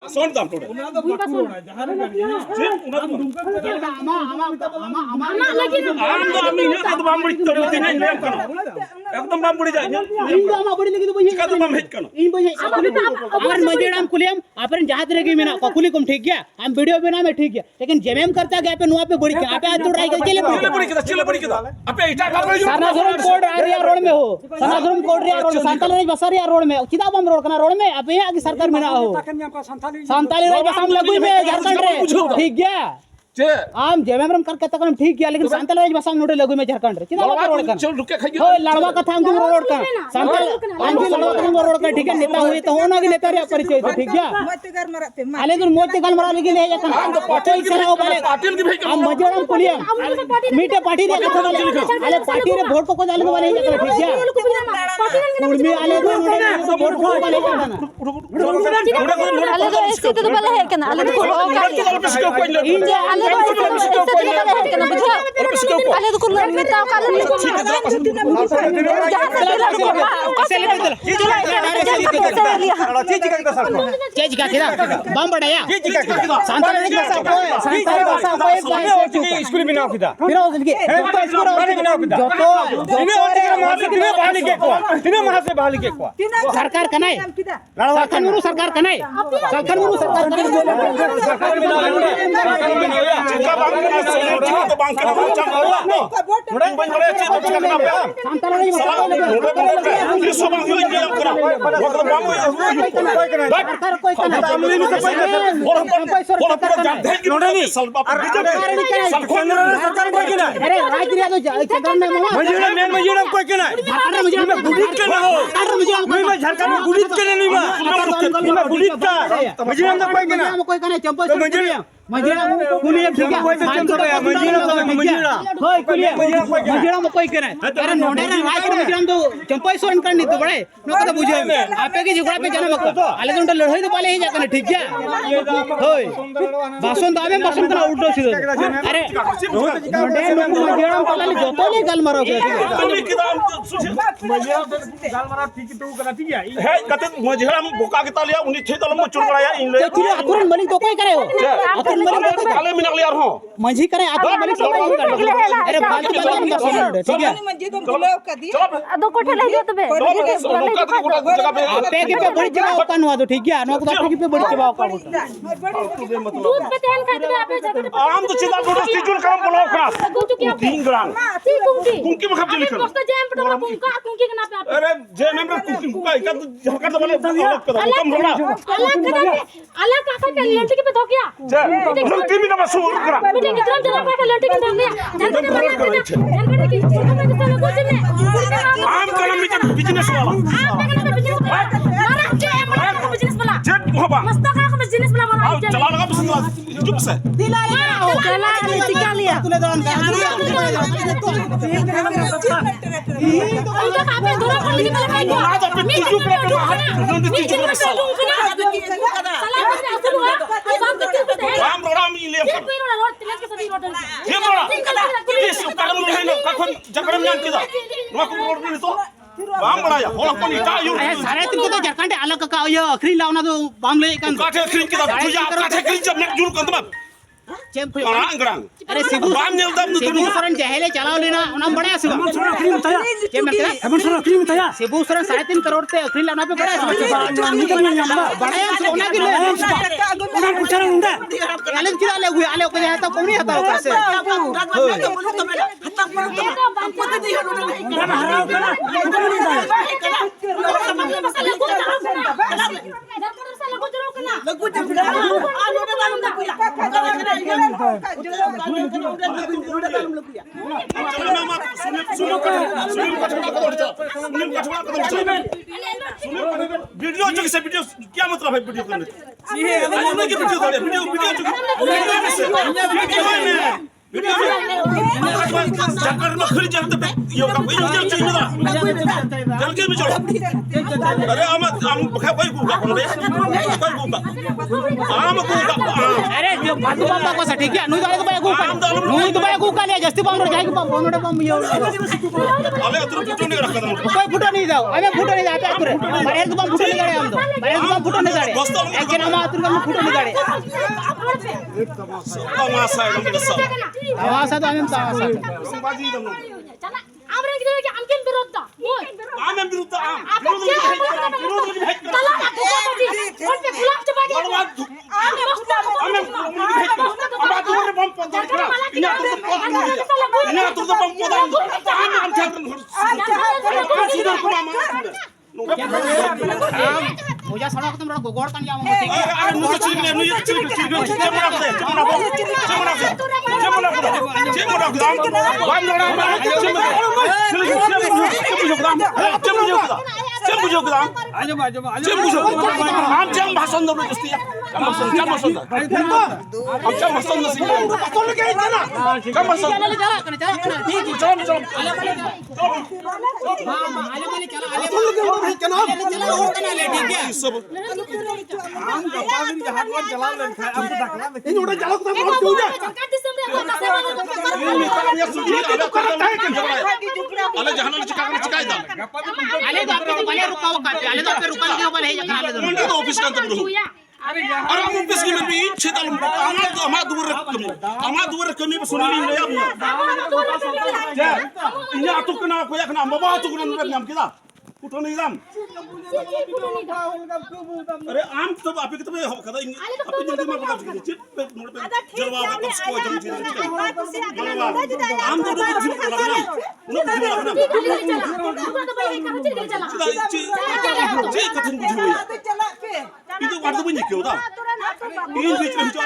सोन दाम टोडे उना तो बाकू ना जहां गाड़ी ना जे उना तो आमा आम तो आमी ने तो बाम बड़ी तोड़े होती नहीं लेम कनो एकदम बाम बड़ी जाय इन तो आमा बड़ी लगी तो बही का तो बाम हेज कनो इन बही अमर मजेड़ाम कुलियम अपन जहां तरह की मेना कुली कुम ठीक गया हम वीडियो बना में ठीक गया लेकिन जेमेम करता गया पे नुआ पे बड़ी के आपे तो ट्राई करके चिल्ले बड़ी किदा अबे इटा का बड़ी सनाधुरम कोड एरिया रोड में हो सनाधुरम कोड एरिया रोड सांताल राज बसरिया रोड में किदा बम रोड कना रोड में अबे आगे सरकार में ना हो सांताली राज बसम लगुई में झारखंड रे ठीक गया जे आम जेमेम करके तकम ठीक गया लेकिन सांताल राज बसम नोडे लगुई में झारखंड रे किदा रोड का चल रुके खाई हो लड़वा कथा हम रोड का सांताल आंजी लड़वा कथा रोड का ठीक है नेता हुए तो होना के नेता रे परिचय तो ठीक गया आले तो मोते गल मरा लेकिन है जकन हम तो पाटिल से हो बाले पाटिल की भाई हम मजेड़ाम कुलियम मीठे पार्टी रे कथा वाले आले पार्टी रे वोट को डालने वाले जकन ठीक गया उर्मी आले तो वोट को वाले आले तो ऐसे तो वाला है कना आले तो आले आले तो कुल नेता काले चेज का किदा बम बढ़ाया सांताल स्कूल में ना किदा फिर उसके सरकार कनाय सरकार मुरु सरकार कनाय सरकार मुरु सरकार चिका बांग के तो बांग के बन बड़े अच्छे तो चिका ना सांताल राज ये सब बांग होई गेल करा वक्त बांग होई सरकार कोई कनाय और पूरा जान दे कि नोडे सल बाप सरकार कोई के ना अरे राजरिया तो चंद्र में मामा मजेड़ा कोई के ना झारखंड में गुडित के ना हो झारखंड में गुडित के नहीं बा गुडित का मजेड़ा तो कोई के ना कोई कनाय चंपा मजेड़ा कुलियम ठीक है होय कुलियम मजेड़ा में कोई करे अरे नोडे रे राज मजेड़ा तो चंपा सोन करनी तो बड़े नो तो बुझे आपे के झगड़ा पे जाना मत आले तो लड़ाई तो पाले ही जाकने ठीक है होय भाषण दावे भाषण का उल्टो सीधो अरे नोडे मजेड़ा पाले जोतो ले गल मारो तुम्ही किदा मजेड़ा गाल मारा ठीक तो करा ठीक है है कते मजेड़ा में बोका के तालिया उनी थे तल में चुन बड़ाया इन ले तो अकुरन मलिक तो कोई करे हो काले में नकली यार हो मंझी करे अकुरन मलिक तो कोई करे अरे फालतू बात मत सुनो ठीक है दो कोठे ले जो तबे आपे के पे बड़ी जगह का नुआ तो ठीक है नो को आपे के पे बड़ी जगह का दूध पे तेल खाते आपे जाते आम तो चिदा बोलो सिजुल काम बोलो खरा 3 ग्राम कुंकी में खप लिखल दोस्त जैम पटो कुंका कुंकी के ना पे अरे जे में कुंकी कुंका का झलका तो वाले अलग कर कम रोड़ा अलग काका के लंटी के पे धोकिया जे लंटी में ना सो करा बेटे कितना जला का लंटी के धोकिया झरकने की कुछ नहीं आम कलम में बिजनेस वाला बिजनेस वाला जेट होबा मस्त का बिजनेस वाला मारा चला लगा बिजनेस चुप से चला टिका लिया तुले दौरान उनका काफी दूर पर लेके चला गया आज अपने चीजू पे राम रोड़ा में ले ये रोड़ा इस कलम में है ना कखन जकरम जान किदा नो को रोड में तो बाम बड़ाया होला कोनी ता यू सारे दिन को तो झारखंड अलग का यो अखरी लावना तो बाम ले कान काठे खरीद किदा तुझा काठे खरीद जब नेक जुल कंदमा चेम अंगरांग अरे सिबू बाम नेल दम सिबू सरन जहेले चलाव लेना उना बड़ा सिबा चेम मतलब हेमंत सोना क्रीम तया सिबू सरन 3.5 करोड़ ते अखरी लावना पे बड़ा सिबा निकल नहीं हम बड़ा सोना के ले उना पूछा उंडा आले किदा ले हुए आले को जाता कोनी हता कैसे वीडियो जो से वीडियो क्या मतलब है वीडियो करने ये की वीडियो वीडियो वीडियो जो वीडियो है वीडियो झारखंड में खड़ी जगह पे ये का कोई जल चाहिए ना जल के में चलो अरे हम बखा कोई को का कोई को का आम को का अरे जो बातू बाबा को ठीक है नुई तो बाय गुका नुई तो बाय गुका ले जस्ती बम रो जाएगी बम मोटे बम ये अबे तुम फोटो नहीं रखा था कोई फुटो नहीं जाओ अबे फुटो नहीं जाते पूरे बाहर तो बम फुटो नहीं गाड़े हम तो बाहर तो बम फुटो नहीं गाड़े एक जन हम आतुर का फुटो नहीं गाड़े तमाशा है तुम सब आवाज तो हम आवाज बाजी दम चला আমরা কি দেখি আমকে বিরোধ দা आम विरुद्ध आम विरोध की भेट चला ना तो और पे गुलाब के बागे मुझे सड़क तुम गोगोड़ तन जाओ ऑफिस का अरे हम ऑफिस की में भी छेदल हमारा दूर कमी सुनली ले अब इन्हें आतु कना को yakna मबा आतु कना नाम किदा उठो नहीं दाम अरे आम तो आप के तो हो कदा आप जल्दी में बता चिप पे नोट पे जलवा का कब को जम चीज आम तो जी कथन बुझो itu warna bunyi kau dah. Ini cuci cuci.